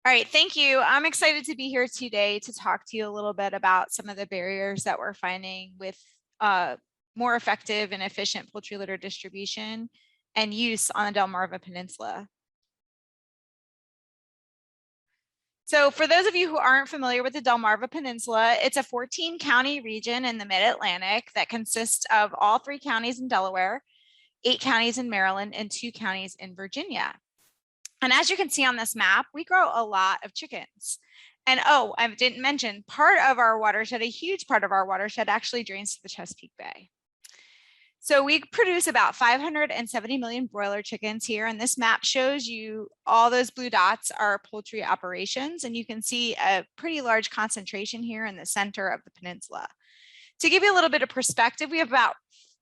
All right, thank you. I'm excited to be here today to talk to you a little bit about some of the barriers that we're finding with more effective and efficient poultry litter distribution and use on the Delmarva Peninsula. So for those of you who aren't familiar with the Delmarva Peninsula, it's a 14-county region in the Mid-Atlantic that consists of all 3 counties in Delaware, 8 counties in Maryland, and 2 counties in Virginia. And as you can see on this map, we grow a lot of chickens. And oh, I didn't mention, part of our watershed, a huge part of our watershed actually drains to the Chesapeake Bay. So we produce about 570 million broiler chickens here. And this map shows you all those blue dots are poultry operations. And you can see a pretty large concentration here in the center of the peninsula. To give you a little bit of perspective, we have about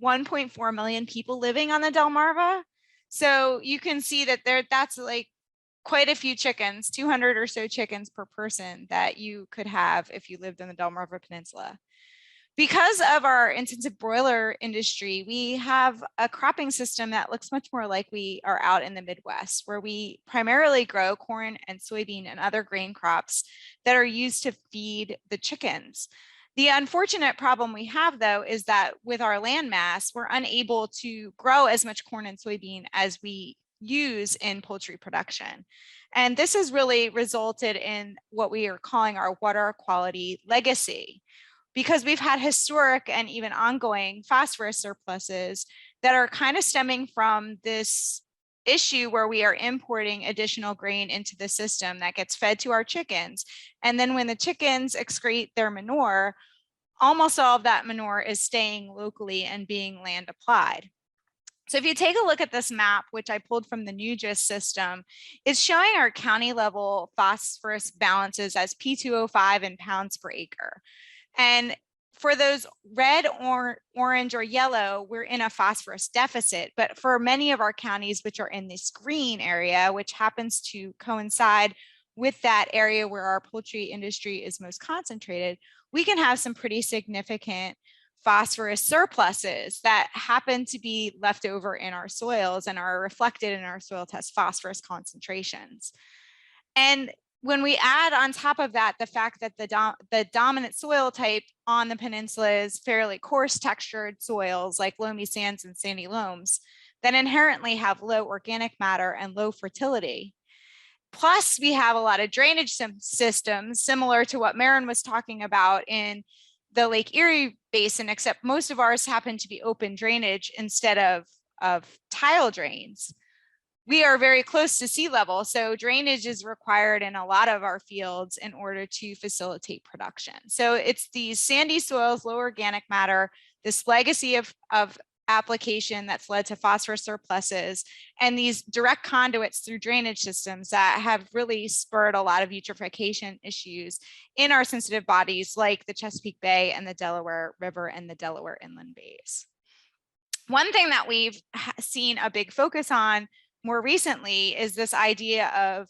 1.4 million people living on the Delmarva. So you can see that that's like quite a few chickens, 200 or so chickens per person that you could have if you lived in the Delmarva Peninsula. Because of our intensive broiler industry, we have a cropping system that looks much more like we are out in the Midwest, where we primarily grow corn and soybean and other grain crops that are used to feed the chickens. The unfortunate problem we have, though, is that with our land mass, we're unable to grow as much corn and soybean as we use in poultry production. And this has really resulted in what we are calling our water quality legacy, because we've had historic and even ongoing phosphorus surpluses that are kind of stemming from this issue where we are importing additional grain into the system that gets fed to our chickens. And then when the chickens excrete their manure, almost all of that manure is staying locally and being land applied. So if you take a look at this map, which I pulled from the NUGIS system, it's showing our county level phosphorus balances as P2O5 in pounds per acre. And for those red, or orange, or yellow, we're in a phosphorus deficit. But for many of our counties, which are in this green area, which happens to coincide with that area where our poultry industry is most concentrated, we can have some pretty significant phosphorus surpluses that happen to be left over in our soils and are reflected in our soil test phosphorus concentrations. And when we add on top of that the fact that the dominant soil type on the peninsula is fairly coarse textured soils like loamy sands and sandy loams that inherently have low organic matter and low fertility. Plus, we have a lot of drainage systems similar to what Maren was talking about in the Lake Erie Basin, except most of ours happen to be open drainage instead of tile drains. We are very close to sea level, so drainage is required in a lot of our fields in order to facilitate production. So it's these sandy soils, low organic matter, this legacy of application that's led to phosphorus surpluses, and these direct conduits through drainage systems that have really spurred a lot of eutrophication issues in our sensitive bodies like the Chesapeake Bay and the Delaware River and the Delaware Inland Bays. One thing that we've seen a big focus on more recently is this idea of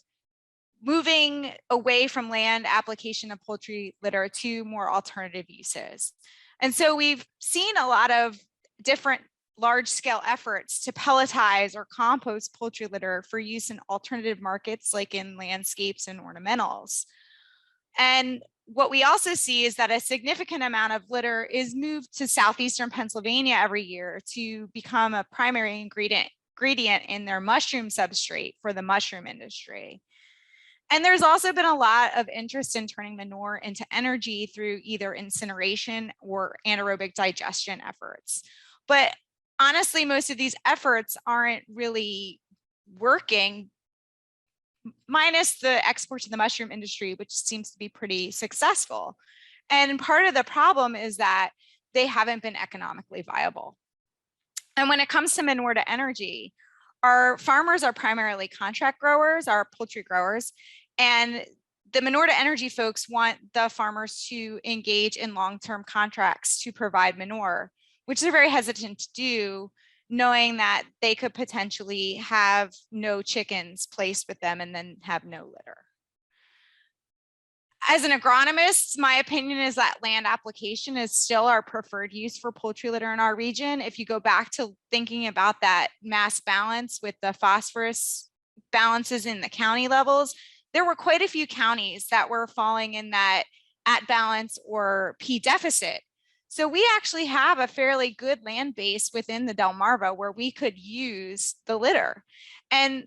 moving away from land application of poultry litter to more alternative uses. And so we've seen a lot of different large-scale efforts to pelletize or compost poultry litter for use in alternative markets like in landscapes and ornamentals. And what we also see is that a significant amount of litter is moved to southeastern Pennsylvania every year to become a primary ingredient in their mushroom substrate for the mushroom industry. And there's also been a lot of interest in turning manure into energy through either incineration or anaerobic digestion efforts. But honestly, most of these efforts aren't really working, minus the export to the mushroom industry, which seems to be pretty successful. And part of the problem is that they haven't been economically viable. And when it comes to manure to energy, our farmers are primarily contract growers, our poultry growers, and the manure to energy folks want the farmers to engage in long-term contracts to provide manure, which they're very hesitant to do, knowing that they could potentially have no chickens placed with them and then have no litter. As an agronomist, my opinion is that land application is still our preferred use for poultry litter in our region. If you go back to thinking about that mass balance with the phosphorus balances in the county levels, there were quite a few counties that were falling in that at balance or P deficit. So we actually have a fairly good land base within the Delmarva where we could use the litter. And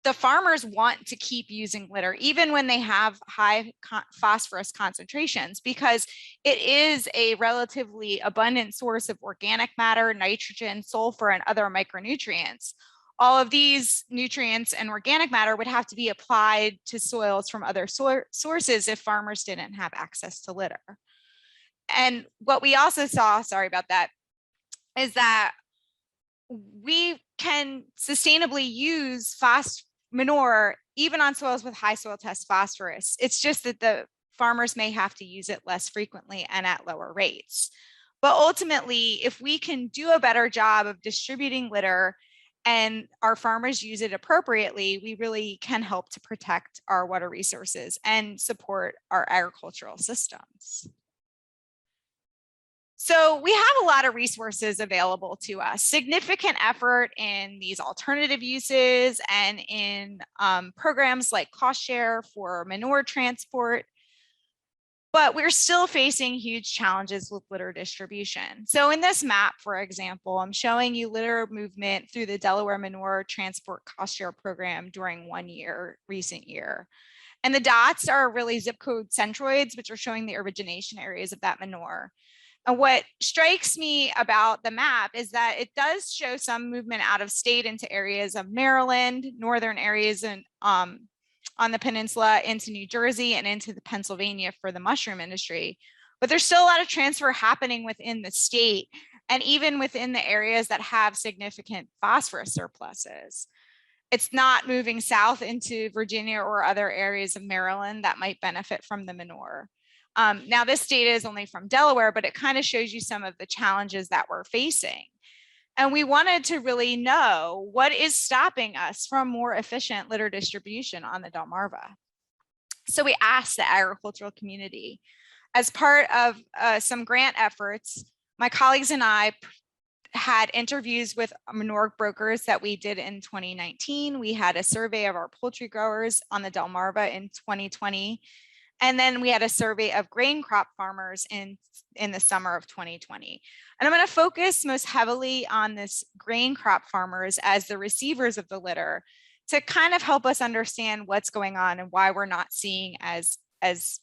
the farmers want to keep using litter even when they have high phosphorus concentrations, because it is a relatively abundant source of organic matter, nitrogen, sulfur, and other micronutrients. All of these nutrients and organic matter would have to be applied to soils from other sources if farmers didn't have access to litter. And what we also saw, sorry about that, is that we can sustainably use manure even on soils with high soil test phosphorus. It's just that the farmers may have to use it less frequently and at lower rates. But ultimately, if we can do a better job of distributing litter and our farmers use it appropriately, we really can help to protect our water resources and support our agricultural systems. So we have a lot of resources available to us, significant effort in these alternative uses and in programs like cost share for manure transport, but we're still facing huge challenges with litter distribution. So in this map, for example, I'm showing you litter movement through the Delaware Manure Transport Cost Share Program during 1 year, recent year. And the dots are really zip code centroids, which are showing the origination areas of that manure. And what strikes me about the map is that it does show some movement out of state into areas of Maryland, northern areas and on the peninsula, into New Jersey and into the Pennsylvania for the mushroom industry. But there's still a lot of transfer happening within the state and even within the areas that have significant phosphorus surpluses. It's not moving south into Virginia or other areas of Maryland that might benefit from the manure. Now this data is only from Delaware, but it kind of shows you some of the challenges that we're facing. And we wanted to really know what is stopping us from more efficient litter distribution on the Delmarva. So we asked the agricultural community. As part of some grant efforts, my colleagues and I had interviews with manure brokers that we did in 2019. We had a survey of our poultry growers on the Delmarva in 2020. And then we had a survey of grain crop farmers in the summer of 2020. And I'm going to focus most heavily on this grain crop farmers as the receivers of the litter to kind of help us understand what's going on and why we're not seeing as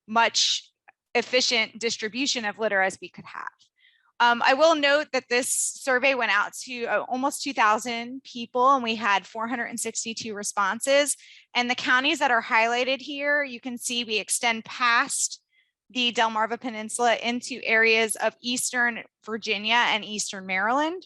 much efficient distribution of litter as we could have. I will note that this survey went out to almost 2,000 people and we had 462 responses. And the counties that are highlighted here, you can see we extend past the Delmarva Peninsula into areas of Eastern Virginia and Eastern Maryland.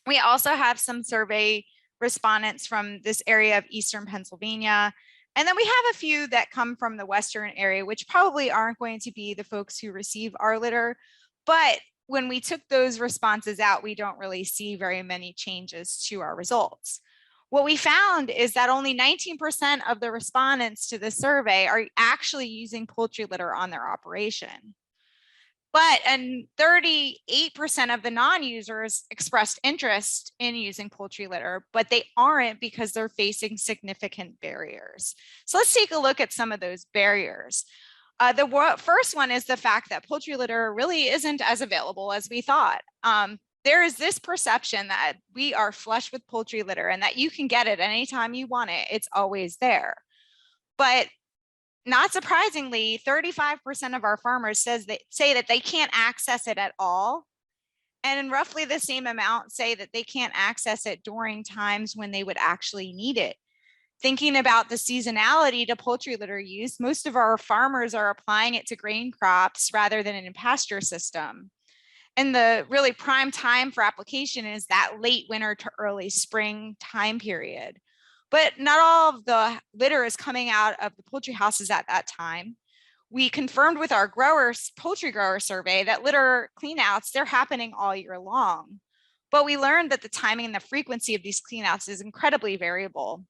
We also have some survey respondents from this area of Eastern Pennsylvania. And then we have a few that come from the Western area, which probably aren't going to be the folks who receive our litter, but when we took those responses out, we don't really see very many changes to our results. What we found is that only 19% of the respondents to the survey are actually using poultry litter on their operation. But 38% of the non-users expressed interest in using poultry litter, but they aren't because they're facing significant barriers. So let's take a look at some of those barriers. The first one is the fact that poultry litter really isn't as available as we thought. There is this perception that we are flush with poultry litter and that you can get it anytime you want it. It's always there. But not surprisingly, 35% of our farmers say that they can't access it at all. And roughly the same amount say that they can't access it during times when they would actually need it. Thinking about the seasonality to poultry litter use, most of our farmers are applying it to grain crops rather than in a pasture system. And the really prime time for application is that late winter to early spring time period. But not all of the litter is coming out of the poultry houses at that time. We confirmed with our poultry grower survey that litter cleanouts, they're happening all year long. But we learned that the timing and the frequency of these cleanouts is incredibly variable.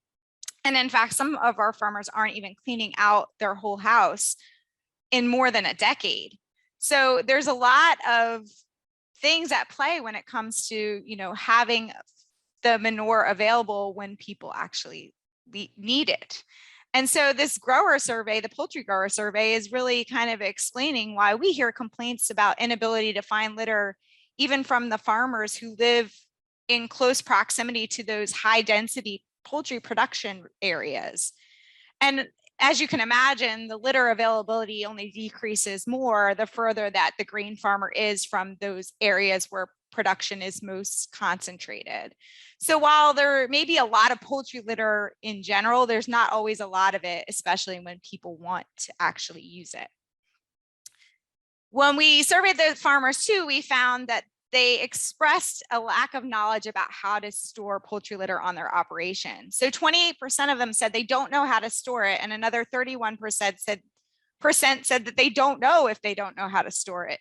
And in fact, some of our farmers aren't even cleaning out their whole house in more than a decade. So there's a lot of things at play when it comes to, having the manure available when people actually need it. And so this grower survey, the poultry grower survey, is really kind of explaining why we hear complaints about inability to find litter, even from the farmers who live in close proximity to those high density poultry production areas. And as you can imagine, the litter availability only decreases more the further that the grain farmer is from those areas where production is most concentrated. So while there may be a lot of poultry litter in general, there's not always a lot of it, especially when people want to actually use it. When we surveyed the farmers too, we found that they expressed a lack of knowledge about how to store poultry litter on their operation. So 28% of them said they don't know how to store it, and another 31% said that they don't know if they don't know how to store it.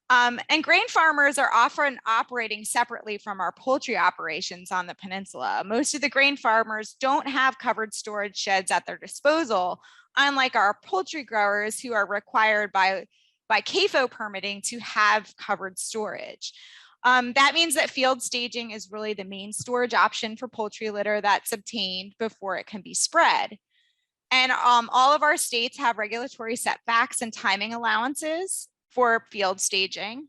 And grain farmers are often operating separately from our poultry operations on the peninsula. Most of the grain farmers don't have covered storage sheds at their disposal, unlike our poultry growers who are required by CAFO permitting to have covered storage. That means that field staging is really the main storage option for poultry litter that's obtained before it can be spread. And all of our states have regulatory setbacks and timing allowances for field staging.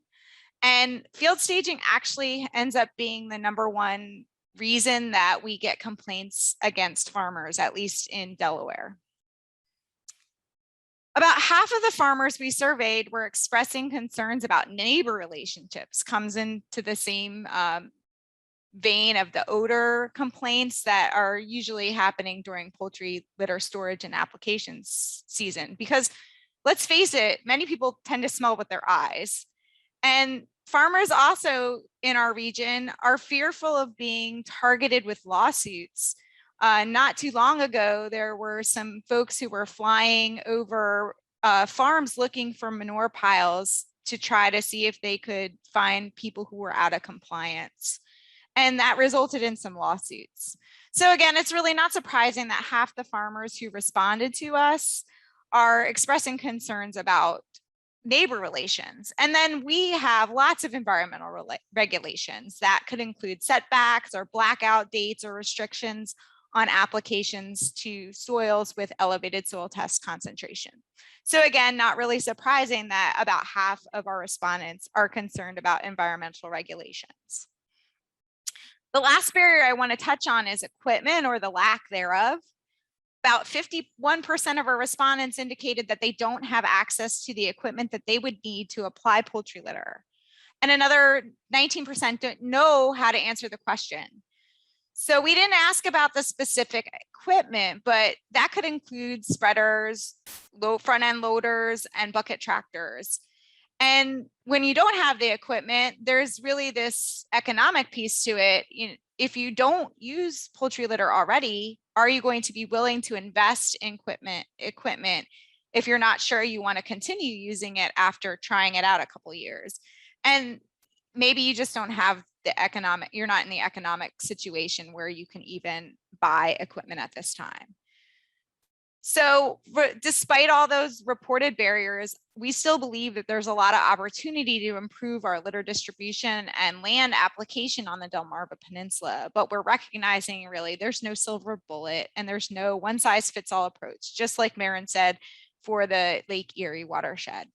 And field staging actually ends up being the #1 reason that we get complaints against farmers, at least in Delaware. About half of the farmers we surveyed were expressing concerns about neighbor relationships. Comes into the same vein of the odor complaints that are usually happening during poultry litter storage and applications season. Because let's face it, many people tend to smell with their eyes. And farmers also in our region are fearful of being targeted with lawsuits. Not too long ago, there were some folks who were flying over farms looking for manure piles to try to see if they could find people who were out of compliance. And that resulted in some lawsuits. So again, it's really not surprising that half the farmers who responded to us are expressing concerns about neighbor relations. And then we have lots of environmental regulations that could include setbacks or blackout dates or restrictions on applications to soils with elevated soil test concentration. So again, not really surprising that about half of our respondents are concerned about environmental regulations. The last barrier I want to touch on is equipment or the lack thereof. About 51% of our respondents indicated that they don't have access to the equipment that they would need to apply poultry litter. And another 19% don't know how to answer the question. So we didn't ask about the specific equipment, but that could include spreaders, front end loaders, and bucket tractors. And when you don't have the equipment, there's really this economic piece to it. If you don't use poultry litter already, are you going to be willing to invest in equipment if you're not sure you want to continue using it after trying it out a couple of years? And maybe you just don't have the economic, you're not in the economic situation where you can even buy equipment at this time. So despite all those reported barriers, we still believe that there's a lot of opportunity to improve our litter distribution and land application on the Delmarva Peninsula, but we're recognizing really there's no silver bullet and there's no one size fits all approach, just like Maren said, for the Lake Erie watershed.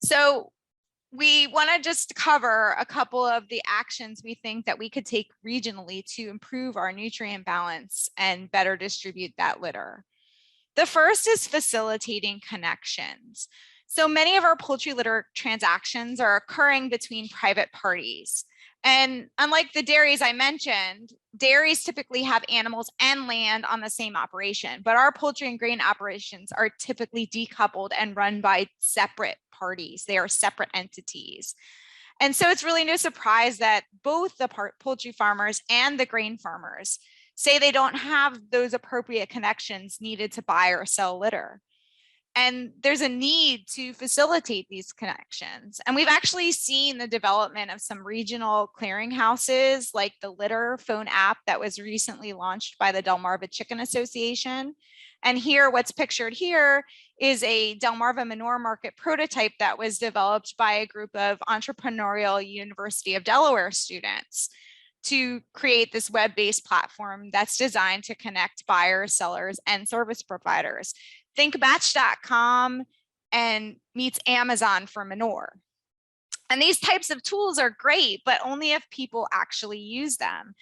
So we want to just cover a couple of the actions we think that we could take regionally to improve our nutrient balance and better distribute that litter. The first is facilitating connections. So many of our poultry litter transactions are occurring between private parties. And unlike the dairies I mentioned, dairies typically have animals and land on the same operation, but our poultry and grain operations are typically decoupled and run by separate parties. They are separate entities. And so it's really no surprise that both the poultry farmers and the grain farmers say they don't have those appropriate connections needed to buy or sell litter. And there's a need to facilitate these connections. And we've actually seen the development of some regional clearinghouses like the Litter phone app that was recently launched by the Delmarva Chicken Association. And here, what's pictured here is a Delmarva manure market prototype that was developed by a group of entrepreneurial University of Delaware students. to create this web-based platform that's designed to connect buyers, sellers, and service providers. Think Batch.com and meets Amazon for Manure. And these types of tools are great, but only if people actually use them.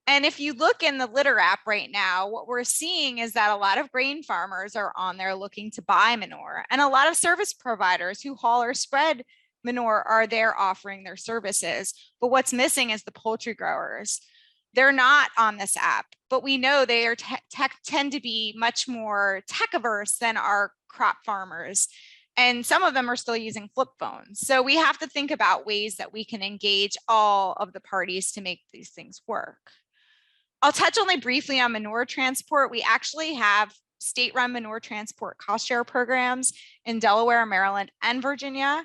And if you look in the litter app right now, what we're seeing is that a lot of grain farmers are on there looking to buy manure, and a lot of service providers who haul or spread manure are there offering their services. But what's missing is the poultry growers. They're not on this app, but we know they are tend to be much more tech averse than our crop farmers. And some of them are still using flip phones. So we have to think about ways that we can engage all of the parties to make these things work. I'll touch only briefly on manure transport. We actually have state-run manure transport cost share programs in Delaware, Maryland, and Virginia.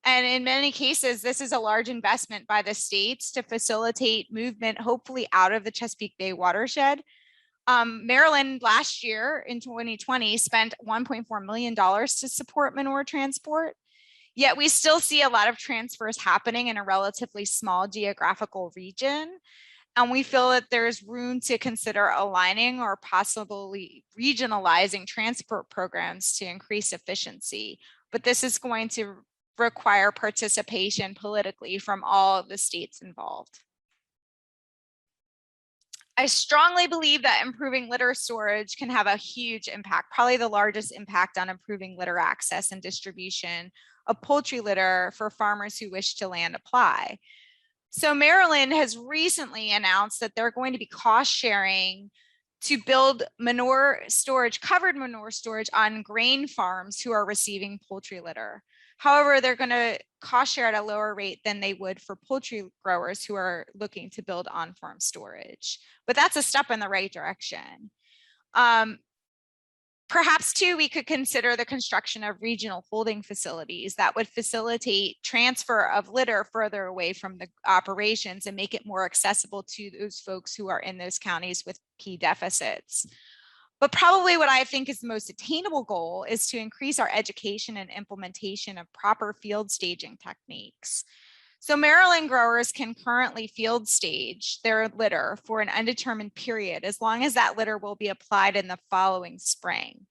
And in many cases, this is a large investment by the states to facilitate movement, hopefully out of the Chesapeake Bay watershed. Maryland last year in 2020 spent $1.4 million to support manure transport. Yet we still see a lot of transfers happening in a relatively small geographical region. And we feel that there's room to consider aligning or possibly regionalizing transport programs to increase efficiency. But this is going to require participation politically from all of the states involved. I strongly believe that improving litter storage can have a huge impact, probably the largest impact on improving litter access and distribution of poultry litter for farmers who wish to land apply. So Maryland has recently announced that they're going to be cost sharing to build manure storage, covered manure storage on grain farms who are receiving poultry litter. However, they're going to cost share at a lower rate than they would for poultry growers who are looking to build on-farm storage. But that's a step in the right direction. Perhaps too, we could consider the construction of regional holding facilities that would facilitate transfer of litter further away from the operations and make it more accessible to those folks who are in those counties with key deficits. But probably what I think is the most attainable goal is to increase our education and implementation of proper field staging techniques. So Maryland growers can currently field stage their litter for an undetermined period as long as that litter will be applied in the following spring.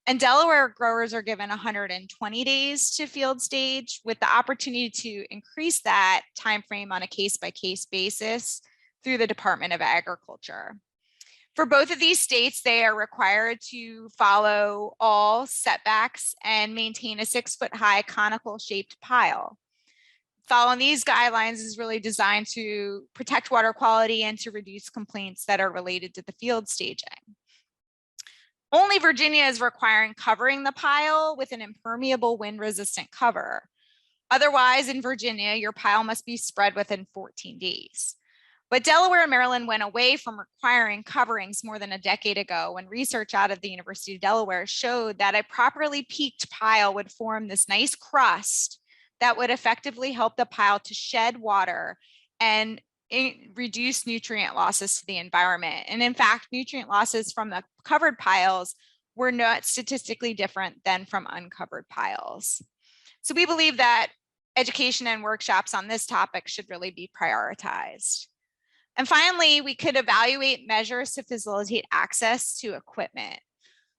And Delaware growers are given 120 days to field stage with the opportunity to increase that time frame on a case-by-case basis through the Department of Agriculture. For both of these states, they are required to follow all setbacks and maintain a 6-foot-high conical shaped pile. Following these guidelines is really designed to protect water quality and to reduce complaints that are related to the field staging. Only Virginia is requiring covering the pile with an impermeable wind-resistant cover. Otherwise, in Virginia, your pile must be spread within 14 days. But Delaware and Maryland went away from requiring coverings more than a decade ago when research out of the University of Delaware showed that a properly peaked pile would form this nice crust that would effectively help the pile to shed water and reduce nutrient losses to the environment. And in fact, nutrient losses from the covered piles were not statistically different than from uncovered piles. So we believe that education and workshops on this topic should really be prioritized. And finally, we could evaluate measures to facilitate access to equipment.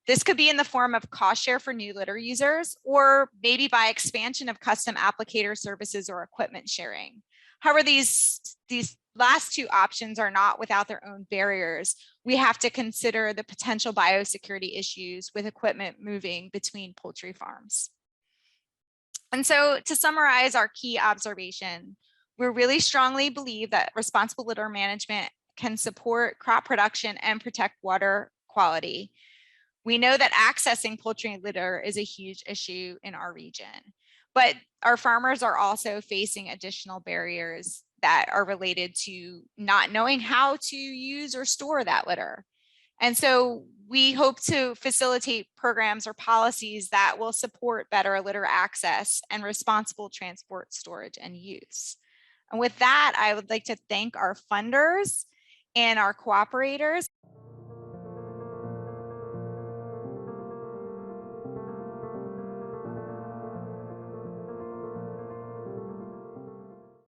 This could be in the form of cost share for new litter users, or maybe by expansion of custom applicator services or equipment sharing. However, these last two options are not without their own barriers. We have to consider the potential biosecurity issues with equipment moving between poultry farms. And so to summarize our key observation, we really strongly believe that responsible litter management can support crop production and protect water quality. We know that accessing poultry litter is a huge issue in our region, but our farmers are also facing additional barriers that are related to not knowing how to use or store that litter. And so we hope to facilitate programs or policies that will support better litter access and responsible transport, storage, and use. And with that, I would like to thank our funders and our cooperators.